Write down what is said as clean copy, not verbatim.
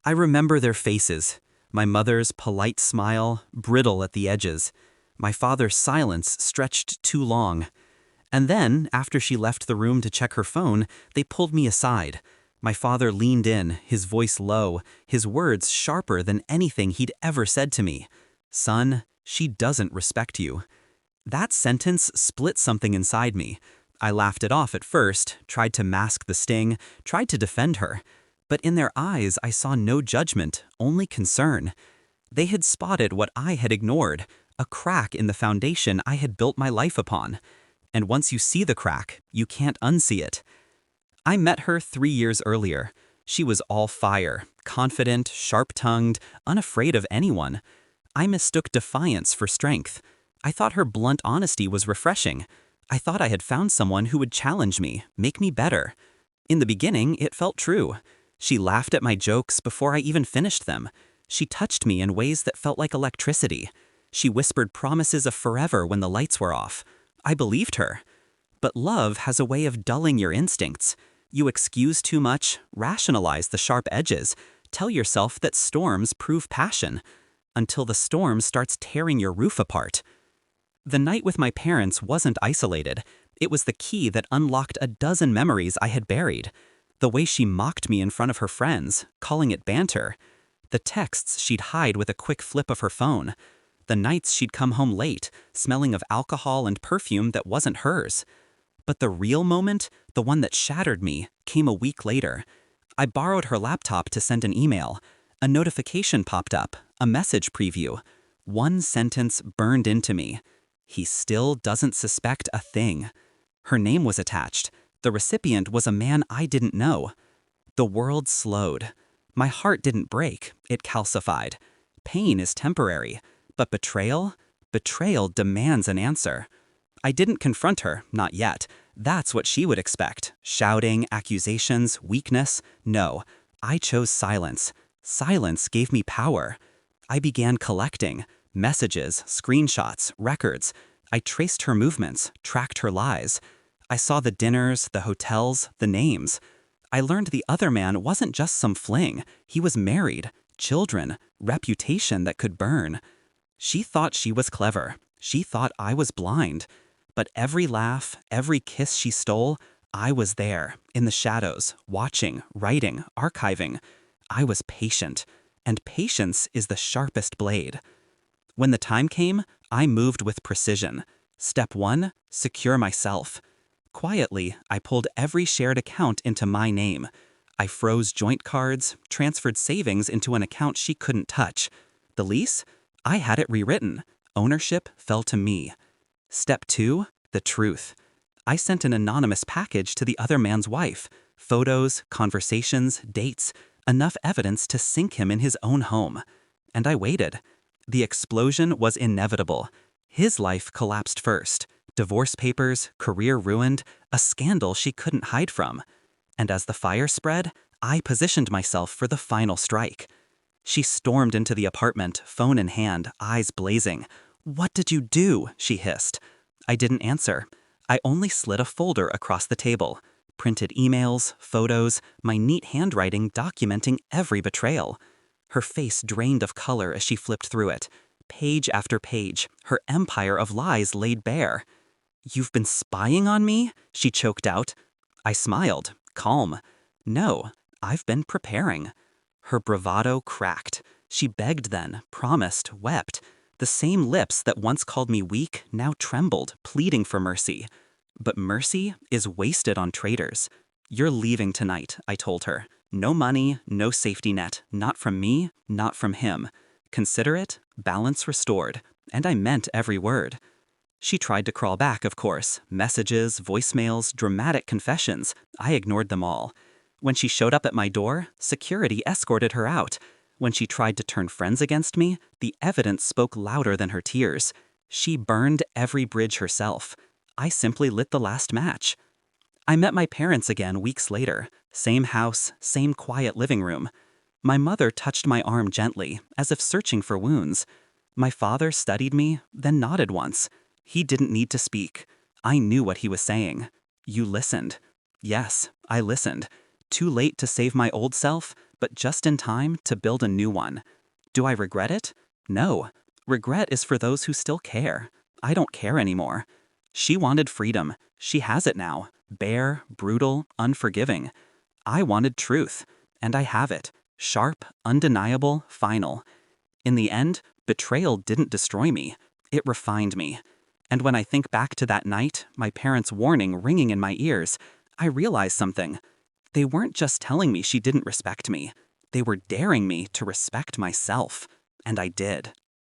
I remember their faces. My mother's polite smile, brittle at the edges. My father's silence stretched too long. And then, after she left the room to check her phone, they pulled me aside. My father leaned in, his voice low, his words sharper than anything he'd ever said to me. "Son, she doesn't respect you." That sentence split something inside me. I laughed it off at first, tried to mask the sting, tried to defend her. But in their eyes I saw no judgment, only concern. They had spotted what I had ignored, a crack in the foundation I had built my life upon. And once you see the crack, you can't unsee it. I met her 3 years earlier. She was all fire, confident, sharp-tongued, unafraid of anyone. I mistook defiance for strength. I thought her blunt honesty was refreshing. I thought I had found someone who would challenge me, make me better. In the beginning, it felt true. She laughed at my jokes before I even finished them. She touched me in ways that felt like electricity. She whispered promises of forever when the lights were off. I believed her. But love has a way of dulling your instincts. You excuse too much, rationalize the sharp edges, tell yourself that storms prove passion, until the storm starts tearing your roof apart. The night with my parents wasn't isolated. It was the key that unlocked a dozen memories I had buried. The way she mocked me in front of her friends, calling it banter. The texts she'd hide with a quick flip of her phone. The nights she'd come home late, smelling of alcohol and perfume that wasn't hers. But the real moment, the one that shattered me, came a week later. I borrowed her laptop to send an email. A notification popped up, a message preview. One sentence burned into me. "He still doesn't suspect a thing." Her name was attached. The recipient was a man I didn't know. The world slowed. My heart didn't break, it calcified. Pain is temporary, but betrayal? Betrayal demands an answer. I didn't confront her, not yet. That's what she would expect. Shouting, accusations, weakness. No, I chose silence. Silence gave me power. I began collecting. Messages, screenshots, records. I traced her movements, tracked her lies. I saw the dinners, the hotels, the names. I learned the other man wasn't just some fling. He was married, children, reputation that could burn. She thought she was clever. She thought I was blind. But every laugh, every kiss she stole, I was there, in the shadows, watching, writing, archiving. I was patient, and patience is the sharpest blade. When the time came, I moved with precision. Step 1, secure myself. Quietly, I pulled every shared account into my name. I froze joint cards, transferred savings into an account she couldn't touch. The lease? I had it rewritten. Ownership fell to me. Step 2, the truth. I sent an anonymous package to the other man's wife. Photos, conversations, dates, enough evidence to sink him in his own home. And I waited. The explosion was inevitable. His life collapsed first. Divorce papers, career ruined, a scandal she couldn't hide from. And as the fire spread, I positioned myself for the final strike. She stormed into the apartment, phone in hand, eyes blazing. "What did you do?" she hissed. I didn't answer. I only slid a folder across the table. Printed emails, photos, my neat handwriting documenting every betrayal. Her face drained of color as she flipped through it. Page after page, her empire of lies laid bare. "You've been spying on me?" she choked out. I smiled, calm. "No, I've been preparing." Her bravado cracked. She begged then, promised, wept. The same lips that once called me weak now trembled, pleading for mercy. But mercy is wasted on traitors. "You're leaving tonight," I told her. "No money, no safety net, not from me, not from him. Consider it, balance restored." And I meant every word. She tried to crawl back, of course. Messages, voicemails, dramatic confessions. I ignored them all. When she showed up at my door, security escorted her out. When she tried to turn friends against me, the evidence spoke louder than her tears. She burned every bridge herself. I simply lit the last match. I met my parents again weeks later. Same house, same quiet living room. My mother touched my arm gently, as if searching for wounds. My father studied me, then nodded once. He didn't need to speak. I knew what he was saying. "You listened." Yes, I listened. Too late to save my old self, but just in time to build a new one. Do I regret it? No. Regret is for those who still care. I don't care anymore. She wanted freedom. She has it now. Bare, brutal, unforgiving. I wanted truth, and I have it. Sharp, undeniable, final. In the end, betrayal didn't destroy me. It refined me. And when I think back to that night, my parents' warning ringing in my ears, I realize something. They weren't just telling me she didn't respect me. They were daring me to respect myself. And I did.